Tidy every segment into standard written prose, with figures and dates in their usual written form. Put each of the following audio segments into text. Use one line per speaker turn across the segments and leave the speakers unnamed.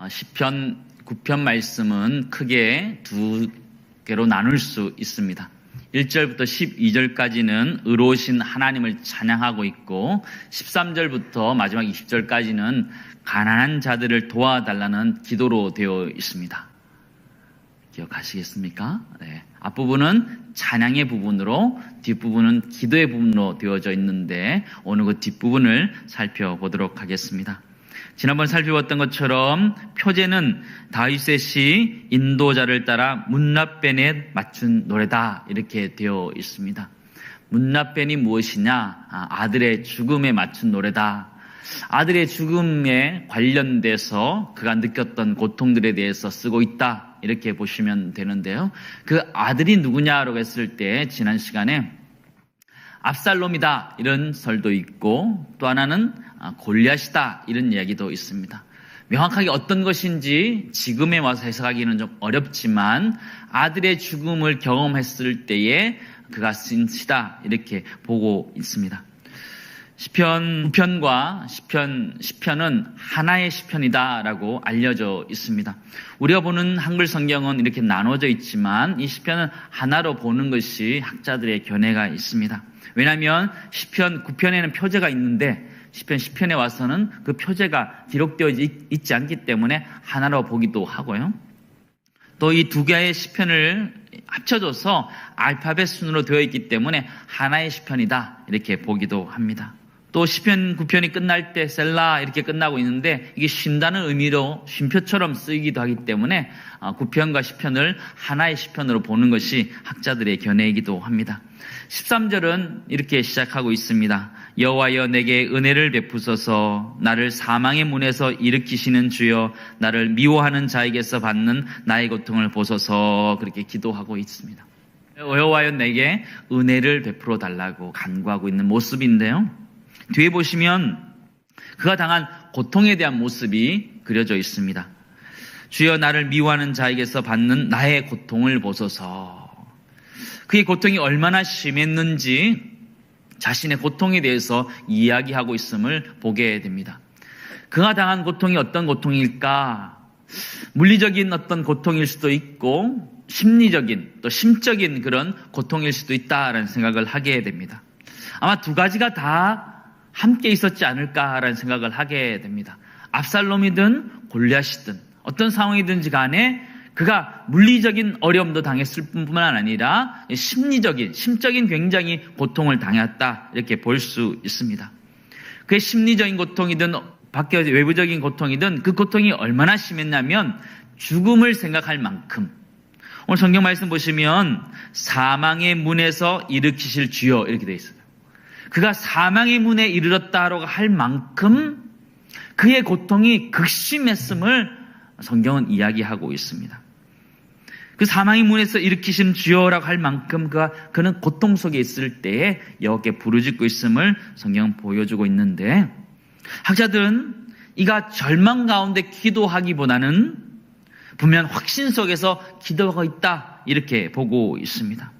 시편 9편 말씀은 크게 두 개로 나눌 수 있습니다. 1절부터 12절까지는 의로우신 하나님을 찬양하고 있고 13절부터 마지막 20절까지는 가난한 자들을 도와달라는 기도로 되어 있습니다. 기억하시겠습니까? 네. 앞부분은 찬양의 부분으로 뒷부분은 기도의 부분으로 되어져 있는데 오늘 그 뒷부분을 살펴보도록 하겠습니다. 지난번 살펴봤던 것처럼 표제는 다윗의 시 인도자를 따라 문나벤에 맞춘 노래다 이렇게 되어 있습니다. 문나벤이 무엇이냐? 아들의 죽음에 맞춘 노래다. 아들의 죽음에 관련돼서 그가 느꼈던 고통들에 대해서 쓰고 있다 이렇게 보시면 되는데요. 그 아들이 누구냐라고 했을 때 지난 시간에 압살롬이다 이런 설도 있고 또 하나는 골리앗이다 이런 이야기도 있습니다. 명확하게 어떤 것인지 지금에 와서 해석하기는 좀 어렵지만 아들의 죽음을 경험했을 때에 그가 쓴 시다 이렇게 보고 있습니다. 시편 9편과 시편은 하나의 시편이다라고 알려져 있습니다. 우리가 보는 한글 성경은 이렇게 나눠져 있지만 이 시편은 하나로 보는 것이 학자들의 견해가 있습니다. 왜냐하면 시편 9편에는 표제가 있는데 시편 10편에 와서는 그 표제가 기록되어 있지 않기 때문에 하나로 보기도 하고요. 또 이 두 개의 시편을 합쳐져서 알파벳 순으로 되어 있기 때문에 하나의 시편이다 이렇게 보기도 합니다. 또 시편 9편이 끝날 때 셀라 이렇게 끝나고 있는데 이게 쉰다는 의미로 쉼표처럼 쓰이기도 하기 때문에 9편과 10편을 하나의 시편으로 보는 것이 학자들의 견해이기도 합니다. 13절은 이렇게 시작하고 있습니다. 여호와여 내게 은혜를 베푸소서. 나를 사망의 문에서 일으키시는 주여 나를 미워하는 자에게서 받는 나의 고통을 보소서. 그렇게 기도하고 있습니다. 여호와여 내게 은혜를 베풀어 달라고 간구하고 있는 모습인데요. 뒤에 보시면 그가 당한 고통에 대한 모습이 그려져 있습니다. 주여 나를 미워하는 자에게서 받는 나의 고통을 보소서. 그의 고통이 얼마나 심했는지 자신의 고통에 대해서 이야기하고 있음을 보게 됩니다. 그가 당한 고통이 어떤 고통일까? 물리적인 어떤 고통일 수도 있고 심리적인 또 심적인 그런 고통일 수도 있다라는 생각을 하게 됩니다. 아마 두 가지가 다 함께 있었지 않을까라는 생각을 하게 됩니다. 압살롬이든 골리앗이든 어떤 상황이든지 간에 그가 물리적인 어려움도 당했을 뿐만 아니라 심리적인, 심적인 굉장히 고통을 당했다 이렇게 볼 수 있습니다. 그의 심리적인 고통이든 밖에 외부적인 고통이든 그 고통이 얼마나 심했냐면 죽음을 생각할 만큼 오늘 성경 말씀 보시면 사망의 문에서 일으키실 주여 이렇게 되어 있어요. 그가 사망의 문에 이르렀다라고 할 만큼 그의 고통이 극심했음을 성경은 이야기하고 있습니다. 그 사망의 문에서 일으키신 주여라고 할 만큼 그는 고통 속에 있을 때에 여호와께 부르짖고 있음을 성경은 보여주고 있는데 학자들은 이가 절망 가운데 기도하기보다는 분명 확신 속에서 기도하고 있다 이렇게 보고 있습니다.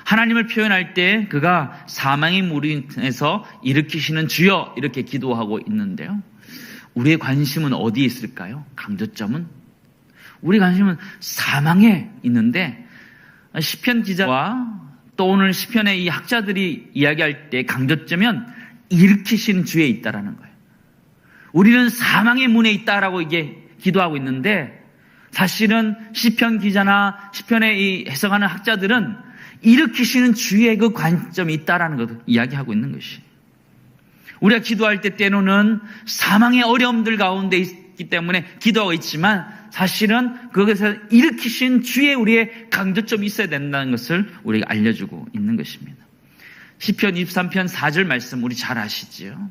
하나님을 표현할 때 그가 사망의 문에서 일으키시는 주여 이렇게 기도하고 있는데요. 우리의 관심은 어디에 있을까요? 강조점은? 우리 관심은 사망에 있는데 시편 기자와 또 오늘 시편의 이 학자들이 이야기할 때 강조점은 일으키시는 주에 있다라는 거예요. 우리는 사망의 문에 있다라고 이게 기도하고 있는데 사실은 시편 기자나 시편의 이 해석하는 학자들은 일으키시는 주의 그 관점이 있다라는 것을 이야기하고 있는 것이. 우리가 기도할 때 때로는 사망의 어려움들 가운데 있기 때문에 기도하고 있지만 사실은 그것에서 일으키신 주의 우리의 강조점이 있어야 된다는 것을 우리가 알려주고 있는 것입니다. 시편 23편 4절 말씀 우리 잘 아시지요?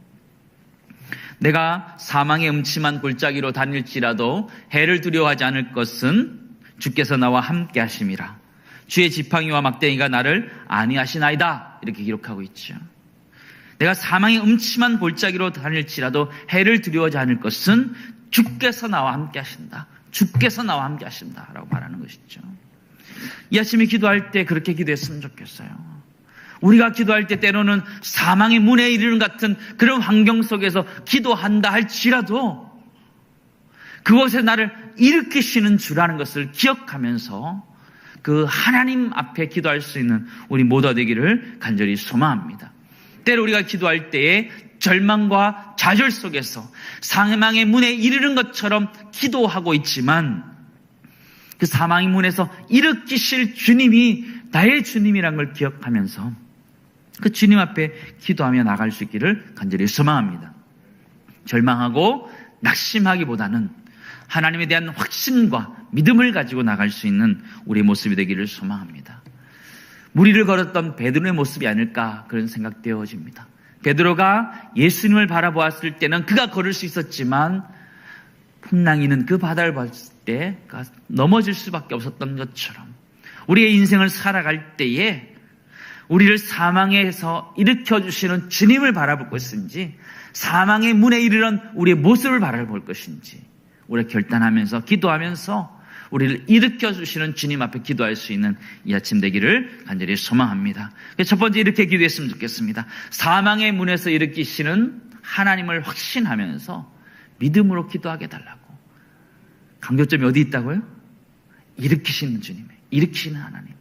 내가 사망의 음침한 골짜기로 다닐지라도 해를 두려워하지 않을 것은 주께서 나와 함께 하심이라. 주의 지팡이와 막대기가 나를 안위하시나이다. 이렇게 기록하고 있죠. 내가 사망의 음침한 골짜기로 다닐지라도 해를 두려워하지 않을 것은 주께서 나와 함께 하신다. 주께서 나와 함께 하신다. 라고 말하는 것이죠. 이 아침에 기도할 때 그렇게 기도했으면 좋겠어요. 우리가 기도할 때 때로는 사망의 문에 이르는 같은 그런 환경 속에서 기도한다 할지라도 그곳에 나를 일으키시는 주라는 것을 기억하면서 그 하나님 앞에 기도할 수 있는 우리 모두가 되기를 간절히 소망합니다. 때로 우리가 기도할 때에 절망과 좌절 속에서 사망의 문에 이르는 것처럼 기도하고 있지만 그 사망의 문에서 일으키실 주님이 나의 주님이란 걸 기억하면서 그 주님 앞에 기도하며 나갈 수 있기를 간절히 소망합니다. 절망하고 낙심하기보다는 하나님에 대한 확신과 믿음을 가지고 나갈 수 있는 우리의 모습이 되기를 소망합니다. 무리를 걸었던 베드로의 모습이 아닐까 그런 생각되어집니다. 베드로가 예수님을 바라보았을 때는 그가 걸을 수 있었지만 풍랑이는 그 바다를 봤을 때 넘어질 수밖에 없었던 것처럼 우리의 인생을 살아갈 때에 우리를 사망에서 일으켜주시는 주님을 바라볼 것인지 사망의 문에 이르는 우리의 모습을 바라볼 것인지 우리가 결단하면서 기도하면서 우리를 일으켜주시는 주님 앞에 기도할 수 있는 이 아침 되기를 간절히 소망합니다. 첫 번째 이렇게 기도했으면 좋겠습니다. 사망의 문에서 일으키시는 하나님을 확신하면서 믿음으로 기도하게 달라고. 강조점이 어디 있다고요? 일으키시는 주님의 일으키시는 하나님.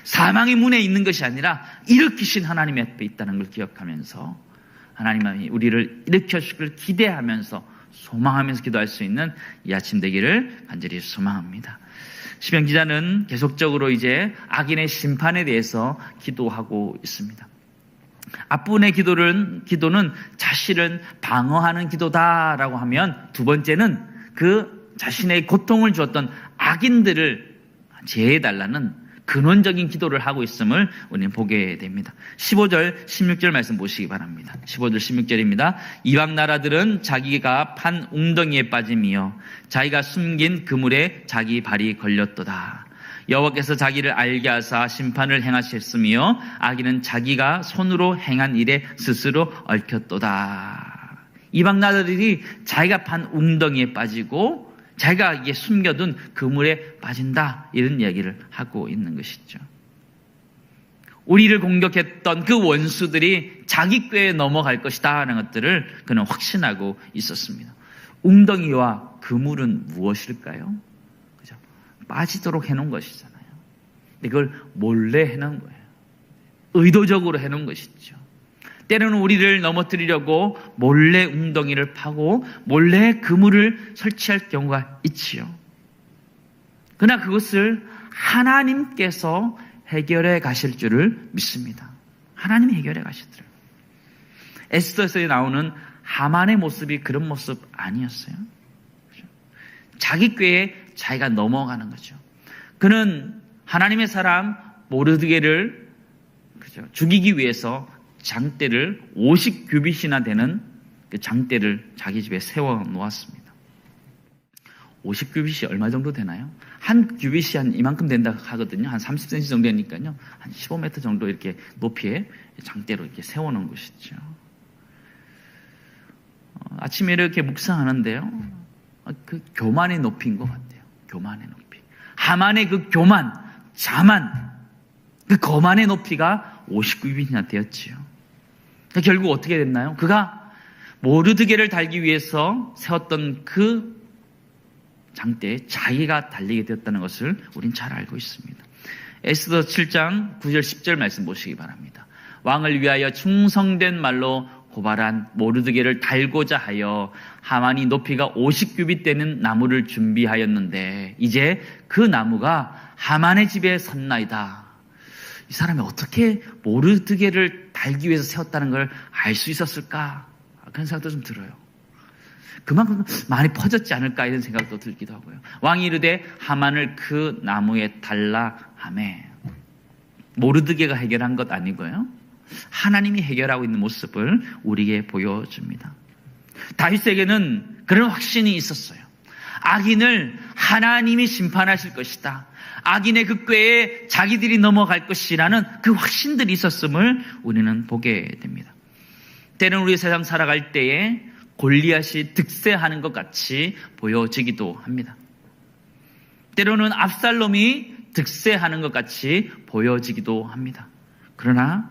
사망의 문에 있는 것이 아니라 일으키신 하나님 앞에 있다는 걸 기억하면서 하나님이 우리를 일으켜주시기를 기대하면서 소망하면서 기도할 수 있는 이 아침 되기를 간절히 소망합니다. 시편 기자는 계속적으로 이제 악인의 심판에 대해서 기도하고 있습니다. 앞부분의 기도는 자신을 방어하는 기도다라고 하면 두 번째는 그 자신의 고통을 주었던 악인들을 제해달라는 근원적인 기도를 하고 있음을 우리는 보게 됩니다. 15절, 16절 말씀 보시기 바랍니다. 15절, 16절입니다. 이방 나라들은 자기가 판 웅덩이에 빠짐이요 자기가 숨긴 그물에 자기 발이 걸렸도다. 여호와께서 자기를 알게 하사 심판을 행하셨으며 악인은 자기가 손으로 행한 일에 스스로 얽혔도다. 이방 나라들이 자기가 판 웅덩이에 빠지고 자기가 이게 숨겨둔 그물에 빠진다 이런 이야기를 하고 있는 것이죠. 우리를 공격했던 그 원수들이 자기 꾀에 넘어갈 것이다 하는 것들을 그는 확신하고 있었습니다. 웅덩이와 그물은 무엇일까요? 그죠? 빠지도록 해놓은 것이잖아요. 근데 그걸 몰래 해놓은 거예요. 의도적으로 해놓은 것이죠. 때로는 우리를 넘어뜨리려고 몰래 웅덩이를 파고 몰래 그물을 설치할 경우가 있지요. 그러나 그것을 하나님께서 해결해 가실 줄을 믿습니다. 하나님이 해결해 가시더라고요. 에스더서에 나오는 하만의 모습이 그런 모습 아니었어요. 그렇죠? 자기 꾀에 자기가 넘어가는 거죠. 그는 하나님의 사람 모르드게를 그렇죠? 죽이기 위해서 장대를 50규빗이나 되는 그 장대를 자기 집에 세워 놓았습니다. 50규빗이 얼마 정도 되나요? 한 규빗이 한 이만큼 된다 하거든요. 한 30cm 정도 되니까요. 한 15m 정도 이렇게 높이의 장대로 이렇게 세워 놓은 것이죠. 아침에 이렇게 묵상하는데요. 그 교만의 높이인 것 같아요. 교만의 높이. 하만의 그 교만, 자만, 그 거만의 높이가 50규빗이나 되었지요. 결국 어떻게 됐나요? 그가 모르드게를 달기 위해서 세웠던 그 장대에 자기가 달리게 되었다는 것을 우린 잘 알고 있습니다. 에스더 7장 9절 10절 말씀 보시기 바랍니다. 왕을 위하여 충성된 말로 고발한 모르드게를 달고자 하여 하만이 높이가 50규빗 되는 나무를 준비하였는데 이제 그 나무가 하만의 집에 섰나이다. 이 사람이 어떻게 모르드게를 달기 위해서 세웠다는 걸 알 수 있었을까? 그런 생각도 좀 들어요. 그만큼 많이 퍼졌지 않을까 이런 생각도 들기도 하고요. 왕이 이르되 하만을 그 나무에 달라 하매 모르드게가 해결한 것 아니고요. 하나님이 해결하고 있는 모습을 우리에게 보여줍니다. 다윗에게는 그런 확신이 있었어요. 악인을 하나님이 심판하실 것이다. 악인의 그 꾀에 자기들이 넘어갈 것이라는 그 확신들이 있었음을 우리는 보게 됩니다. 때로는 우리 세상 살아갈 때에 골리앗이 득세하는 것 같이 보여지기도 합니다. 때로는 압살롬이 득세하는 것 같이 보여지기도 합니다. 그러나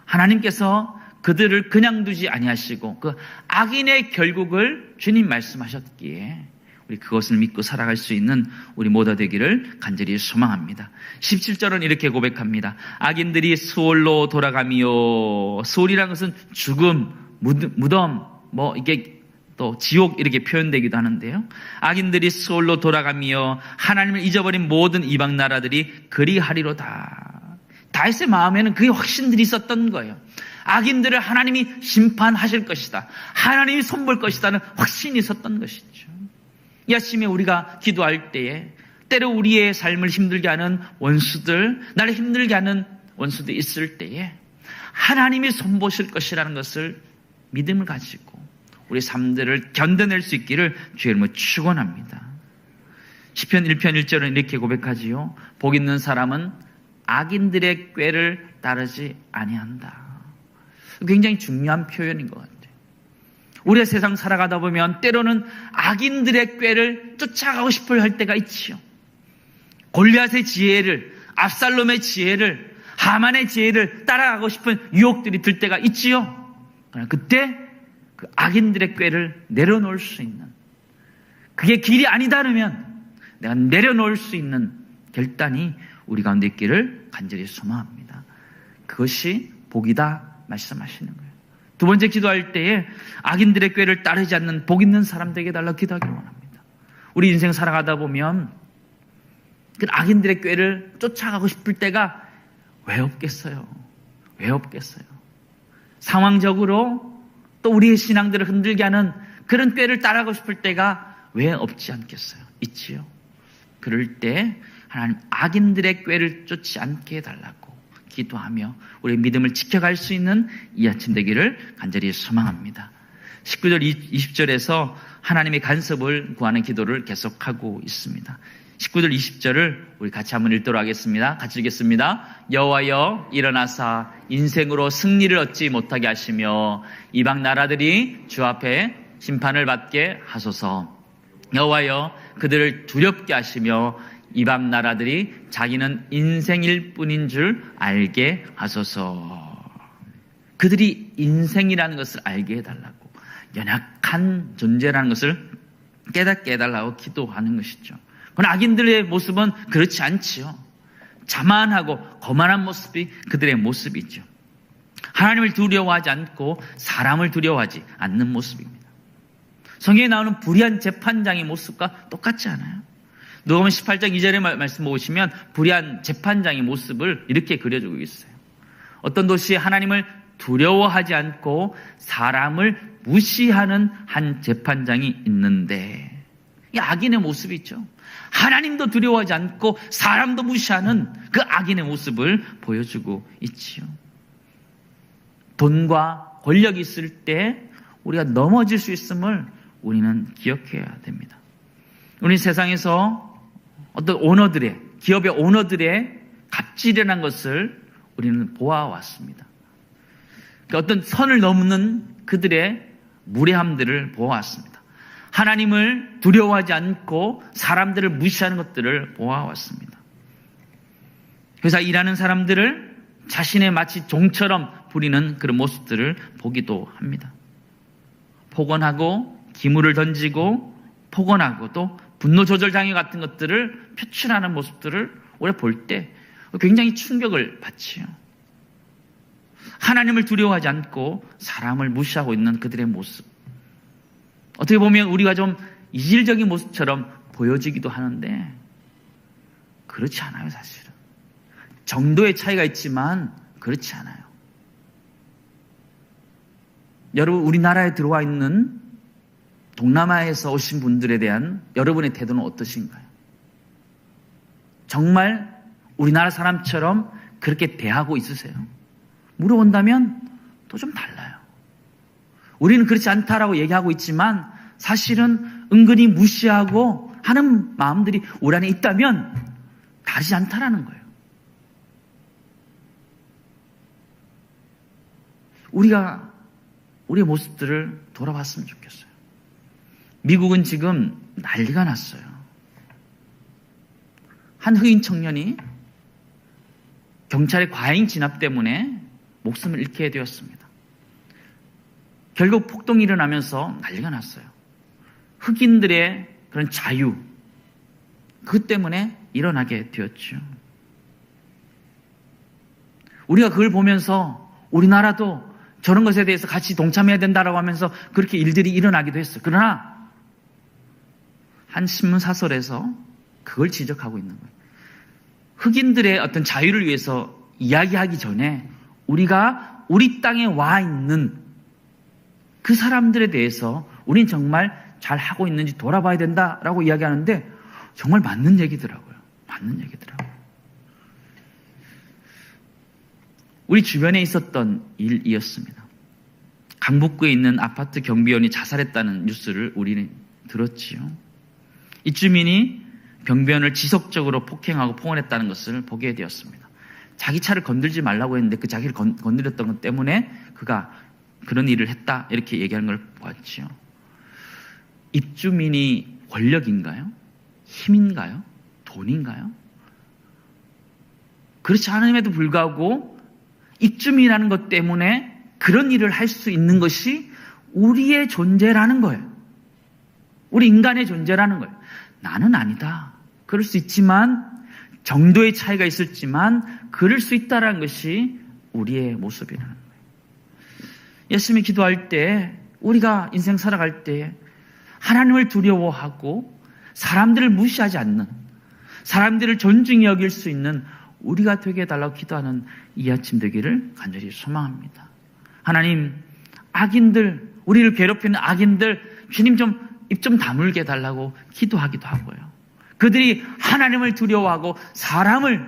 하나님께서 그들을 그냥 두지 아니하시고 그 악인의 결국을 주님 말씀하셨기에 우리 그것을 믿고 살아갈 수 있는 우리 모두 되기를 간절히 소망합니다. 17절은 이렇게 고백합니다. 악인들이 수월로 돌아가며, 수월이라는 것은 죽음, 무덤, 이게 또 지옥 이렇게 표현되기도 하는데요. 악인들이 수월로 돌아가며 하나님을 잊어버린 모든 이방 나라들이 그리하리로다. 다윗의 마음에는 그게 확신들이 있었던 거예요. 악인들을 하나님이 심판하실 것이다. 하나님이 손볼 것이다는 확신이 있었던 것이죠. 이 아침에 우리가 기도할 때에 때로 우리의 삶을 힘들게 하는 원수들, 나를 힘들게 하는 원수들이 있을 때에 하나님이 손보실 것이라는 것을 믿음을 가지고 우리 삶들을 견뎌낼 수 있기를 주의 이름으로 축원합니다. 시편 1편 1절은 이렇게 고백하지요. 복 있는 사람은 악인들의 꾀를 따르지 아니한다. 굉장히 중요한 표현인 것 같아요. 우리의 세상 살아가다 보면 때로는 악인들의 꾀를 쫓아가고 싶어 할 때가 있지요. 골리앗의 지혜를, 압살롬의 지혜를, 하만의 지혜를 따라가고 싶은 유혹들이 들 때가 있지요. 그러나 그때 그 악인들의 꾀를 내려놓을 수 있는, 그게 길이 아니다면 내가 내려놓을 수 있는 결단이 우리 가운데 있기를 간절히 소망합니다. 그것이 복이다 말씀하시는 거예요. 두 번째 기도할 때에 악인들의 꾀를 따르지 않는 복 있는 사람 되게 달라고 기도하기를 원합니다. 우리 인생 살아가다 보면 그 악인들의 꾀를 쫓아가고 싶을 때가 왜 없겠어요? 왜 없겠어요? 상황적으로 또 우리의 신앙들을 흔들게 하는 그런 꾀를 따라가고 싶을 때가 왜 없지 않겠어요? 있지요. 그럴 때 하나님 악인들의 꾀를 쫓지 않게 해달라고 기도하며 우리의 믿음을 지켜갈 수 있는 이 아침 되기를 간절히 소망합니다. 19절 20절에서 하나님의 간섭을 구하는 기도를 계속하고 있습니다. 19절 20절을 우리 같이 한번 읽도록 하겠습니다. 같이 읽겠습니다. 여호와여 일어나사 인생으로 승리를 얻지 못하게 하시며 이방 나라들이 주 앞에 심판을 받게 하소서. 여호와여 그들을 두렵게 하시며 이방 나라들이 자기는 인생일 뿐인 줄 알게 하소서. 그들이 인생이라는 것을 알게 해달라고, 연약한 존재라는 것을 깨닫게 해달라고 기도하는 것이죠. 그러나 악인들의 모습은 그렇지 않지요. 자만하고 거만한 모습이 그들의 모습이죠. 하나님을 두려워하지 않고 사람을 두려워하지 않는 모습입니다. 성경에 나오는 불의한 재판장의 모습과 똑같지 않아요? 누가복음 18장 2절의 말씀 보시면 불의한 재판장의 모습을 이렇게 그려주고 있어요. 어떤 도시에 하나님을 두려워하지 않고 사람을 무시하는 한 재판장이 있는데, 이 악인의 모습이죠. 하나님도 두려워하지 않고 사람도 무시하는 그 악인의 모습을 보여주고 있지요. 돈과 권력이 있을 때 우리가 넘어질 수 있음을 우리는 기억해야 됩니다. 우리 세상에서 어떤 오너들의, 기업의 오너들의 갑질이라는 것을 우리는 보아왔습니다. 어떤 선을 넘는 그들의 무례함들을 보아왔습니다. 하나님을 두려워하지 않고 사람들을 무시하는 것들을 보아왔습니다. 회사 일하는 사람들을 자신의 마치 종처럼 부리는 그런 모습들을 보기도 합니다. 폭언하고 기물을 던지고 폭언하고 또 분노 조절 장애 같은 것들을 표출하는 모습들을 우리가 볼 때 굉장히 충격을 받지요. 하나님을 두려워하지 않고 사람을 무시하고 있는 그들의 모습. 어떻게 보면 우리가 좀 이질적인 모습처럼 보여지기도 하는데 그렇지 않아요, 사실은. 정도의 차이가 있지만 그렇지 않아요. 여러분, 우리나라에 들어와 있는 동남아에서 오신 분들에 대한 여러분의 태도는 어떠신가요? 정말 우리나라 사람처럼 그렇게 대하고 있으세요? 물어본다면 또 좀 달라요. 우리는 그렇지 않다라고 얘기하고 있지만 사실은 은근히 무시하고 하는 마음들이 우리 안에 있다면 다르지 않다라는 거예요. 우리가 우리의 모습들을 돌아봤으면 좋겠어요. 미국은 지금 난리가 났어요. 한 흑인 청년이 경찰의 과잉 진압 때문에 목숨을 잃게 되었습니다. 결국 폭동이 일어나면서 난리가 났어요. 흑인들의 그런 자유, 그것 때문에 일어나게 되었죠. 우리가 그걸 보면서 우리나라도 저런 것에 대해서 같이 동참해야 된다라고 하면서 그렇게 일들이 일어나기도 했어요. 그러나 한 신문사설에서 그걸 지적하고 있는 거예요. 흑인들의 어떤 자유를 위해서 이야기하기 전에 우리가 우리 땅에 와 있는 그 사람들에 대해서 우린 정말 잘 하고 있는지 돌아봐야 된다라고 이야기하는데 정말 맞는 얘기더라고요. 맞는 얘기더라고요. 우리 주변에 있었던 일이었습니다. 강북구에 있는 아파트 경비원이 자살했다는 뉴스를 우리는 들었지요. 이 주민이 경비원을 지속적으로 폭행하고 폭언했다는 것을 보게 되었습니다. 자기 차를 건들지 말라고 했는데 그 자기를 건드렸던 것 때문에 그가 그런 일을 했다 이렇게 얘기하는 걸 보았지요. 입주민이 권력인가요? 힘인가요? 돈인가요? 그렇지 않음에도 불구하고 입주민이라는 것 때문에 그런 일을 할 수 있는 것이 우리의 존재라는 거예요. 우리 인간의 존재라는 거예요. 나는 아니다. 그럴 수 있지만 정도의 차이가 있을지만 그럴 수 있다는 것이 우리의 모습이라는 거예요. 열심히 기도할 때 우리가 인생 살아갈 때 하나님을 두려워하고 사람들을 무시하지 않는, 사람들을 존중히 여길 수 있는 우리가 되게 해달라고 기도하는 이 아침 되기를 간절히 소망합니다. 하나님, 악인들, 우리를 괴롭히는 악인들 주님 좀 입 좀 다물게 해달라고 기도하기도 하고요. 그들이 하나님을 두려워하고 사람을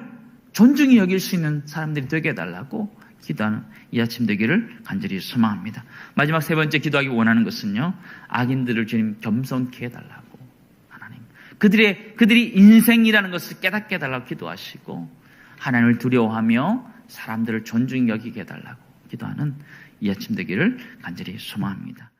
존중히 여길 수 있는 사람들이 되게 해달라고 기도하는 이 아침 되기를 간절히 소망합니다. 마지막 세 번째 기도하기 원하는 것은요, 악인들을 주님 겸손케 해달라고 하나님, 그들이 인생이라는 것을 깨닫게 해달라고 기도하시고 하나님을 두려워하며 사람들을 존중히 여기게 해달라고 기도하는 이 아침 되기를 간절히 소망합니다.